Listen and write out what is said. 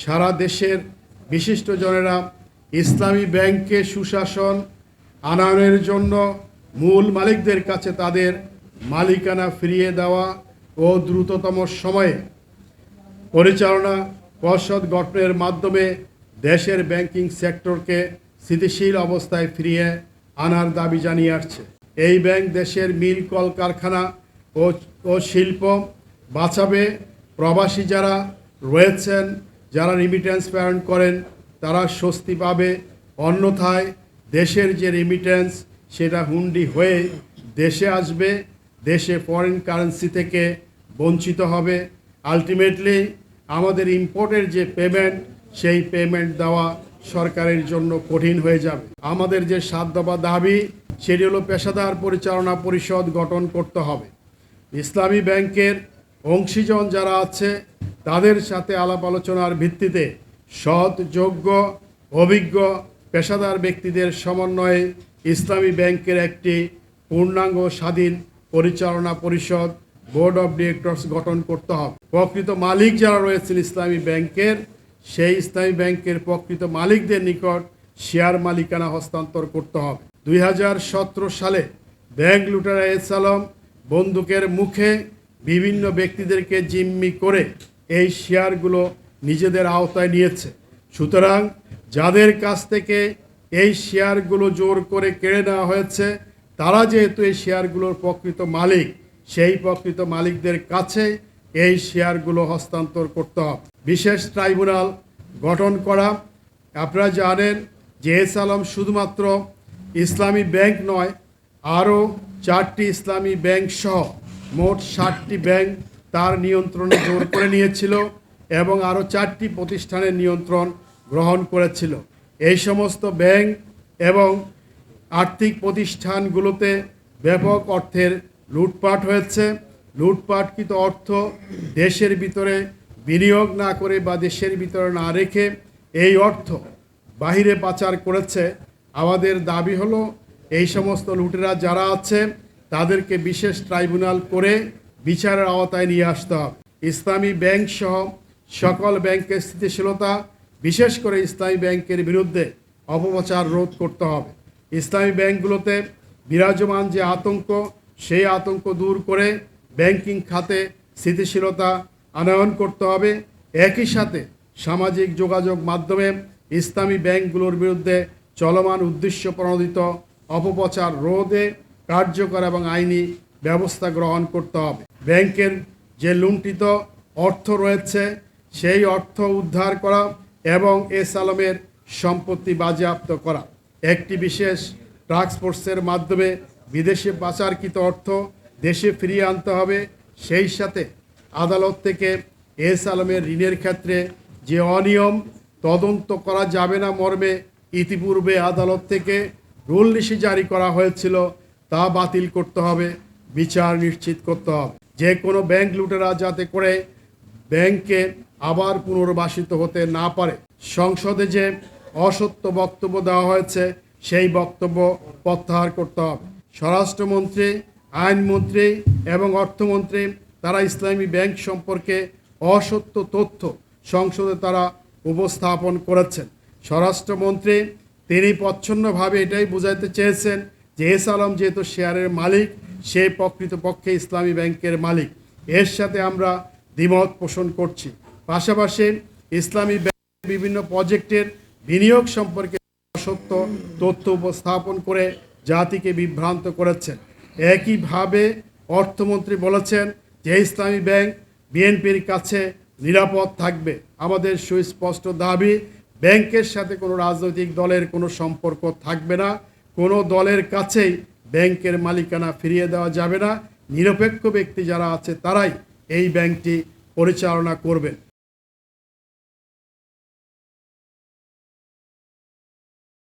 সারা দেশের বিশিষ্টজনেরা ইসলামী ব্যাংকে সুশাসন আনয়নের জন্য মূল মালিকদের কাছে তাদের মালিকানা ফিরিয়ে দেওয়া ও দ্রুততম সময়ে পরিচালনা পর্ষদ গঠনের মাধ্যমে দেশের ব্যাংকিং সেক্টরকে স্থিতিশীল অবস্থায় ফিরিয়ে আনার দাবি জানিয়ে আসছে। এই ব্যাংক দেশের মিল কলকারখানা ও শিল্প বাঁচাবে। প্রবাসী যারা রয়েছেন, যারা রিমিটেন্স প্রেরণ করেন, তারা স্বস্তি পাবে। অন্যথায় দেশের যে রিমিটেন্স সেটা হুন্ডি হয়ে দেশে আসবে, দেশে ফরেন কারেন্সি থেকে বঞ্চিত হবে। আলটিমেটলি আমাদের ইম্পোর্টের যে পেমেন্ট, সেই পেমেন্ট দেওয়া সরকারের জন্য কঠিন হয়ে যাবে। আমাদের যে 7 দফা দাবি, সেটি হলো পেশাদার পরিচালনা পরিষদ গঠন করতে হবে। ইসলামী ব্যাংকের অংশীজন যারা আছে তাদের সাথে আলাপ আলোচনার ভিত্তিতে সৎ, যোগ্য, অভিজ্ঞ পেশাদার ব্যক্তিদের সমন্বয়ে ইসলামী ব্যাংকের একটি পূর্ণাঙ্গ স্বাধীন পরিচালনা পরিষদ, বোর্ড অফ ডিরেক্টরস গঠন করতে হবে। প্রকৃত মালিক যারা রয়েছেন ইসলামী ব্যাংকের, সেই ইসলামী ব্যাংকের প্রকৃত মালিকদের নিকট শেয়ার মালিকানা হস্তান্তর করতে হবে। 2017 সালে ব্যাংক লুটেরা এস আলম বন্দুকের মুখে বিভিন্ন ব্যক্তিদেরকে জিম্মি করে এই শেয়ারগুলো নিজেদের আওতায় নিয়েছে। সুতরাং যাদের কাছ থেকে এই শেয়ারগুলো জোর করে কেড়ে নেওয়া হয়েছে, তারা যেহেতু এই শেয়ারগুলোর প্রকৃত মালিক, সেই প্রকৃত মালিকদের কাছে এই শেয়ারগুলো হস্তান্তর করতে হবে। বিশেষ ট্রাইব্যুনাল গঠন করা। আপনারা জানেন যে এস আলম শুধুমাত্র ইসলামী ব্যাংক নয়, আরও 4টি ইসলামী ব্যাংক সহ মোট 60টি ব্যাংক তার নিয়ন্ত্রণে জোর করে নিয়েছিল এবং আরও 4টি প্রতিষ্ঠানের নিয়ন্ত্রণ গ্রহণ করেছিল। এই সমস্ত ব্যাংক এবং আর্থিক প্রতিষ্ঠানগুলোতে ব্যাপক অর্থের লুটপাট হয়েছে। লুটপাটকৃত অর্থ দেশের ভিতরে বিনিয়োগ না করে বা দেশের ভিতরে না রেখে এই অর্থ বাহিরে পাচার করেছে। আমাদের দাবি হলো এই সমস্ত লুটেরা যারা আছে তাদেরকে বিশেষ ট্রাইব্যুনাল করে বিচারের আওতায় নিয়ে আসতে হবে। ইসলামী ব্যাংক সহ সকল ব্যাংকের স্থিতিশীলতা, বিশেষ করে ইসলামী ব্যাংকের বিরুদ্ধে অপপ্রচার রোধ করতে হবে। ইসলামী ব্যাংকগুলোতে বিরাজমান যে আতঙ্ক, সেই আতঙ্ক দূর করে ব্যাংকিং খাতে স্থিতিশীলতা আনয়ন করতে হবে। একই সাথে সামাজিক যোগাযোগ মাধ্যমে ইসলামী ব্যাংকগুলোর বিরুদ্ধে চলমান উদ্দেশ্য প্রণোদিত অপপ্রচার রোধে কার্যকর এবং আইনি ব্যবস্থা গ্রহণ করতে হবে। ব্যাংকের যে লুণ্ঠিত অর্থ রয়েছে সেই অর্থ উদ্ধার করা এবং এস আলমের সম্পত্তি বাজেয়াপ্ত করা। একটি বিশেষ টাস্ক ফোর্সের মাধ্যমে বিদেশে পাচারকৃত অর্থ দেশে ফিরিয়ে আনতে হবে। সেই সাথে আদালত থেকে এস আলমের ঋণের ক্ষেত্রে যে অনিয়ম তদন্ত করা যাবে না মর্মে ইতিপূর্বে আদালত থেকে রুলনীতি জারি করা হয়েছিল, তা বাতিল করতে হবে, বিচার নিশ্চিত করতে হবে। যে কোনো ব্যাংক লুটেরা যাতে করে ব্যাংকে আবার পুনর্বাসিত হতে না পারে। সংসদে যে অসত্য বক্তব্য দেওয়া হয়েছে সেই বক্তব্য প্রত্যাহার করতে হবে। স্বরাষ্ট্রমন্ত্রী, আইনমন্ত্রী এবং অর্থমন্ত্রী তারা ইসলামী ব্যাংক সম্পর্কে অসত্য তথ্য সংসদে তারা উপস্থাপন করেছেন। স্বরাষ্ট্রমন্ত্রী তিনি প্রচ্ছন্নভাবে এটাই বোঝাতে চেয়েছেন যে এস আলম যেহেতু শেয়ারের মালিক, সে প্রকৃতপক্ষে ইসলামী ব্যাংকের মালিক। এর সাথে আমরা দ্বিমত পোষণ করছি। পাশাপাশি ইসলামী ব্যাংকের বিভিন্ন প্রজেক্টের বিনিয়োগ সম্পর্কে অসত্য তথ্য উপস্থাপন করে জাতিকে বিভ্রান্ত করেছেন। একইভাবে অর্থমন্ত্রী বলেছেন যে ইসলামী ব্যাংক বিএনপির কাছে নিরাপদ থাকবে। আমাদের সুস্পষ্ট দাবি, ব্যাংকের সাথে কোনো রাজনৈতিক দলের কোনো সম্পর্ক থাকবে না। কোনো দলের কাছেই ব্যাংকের মালিকানা ফিরিয়ে দেওয়া যাবে না। নিরপেক্ষ ব্যক্তি যারা আছে তারাই এই ব্যাংকটি পরিচালনা করবেন।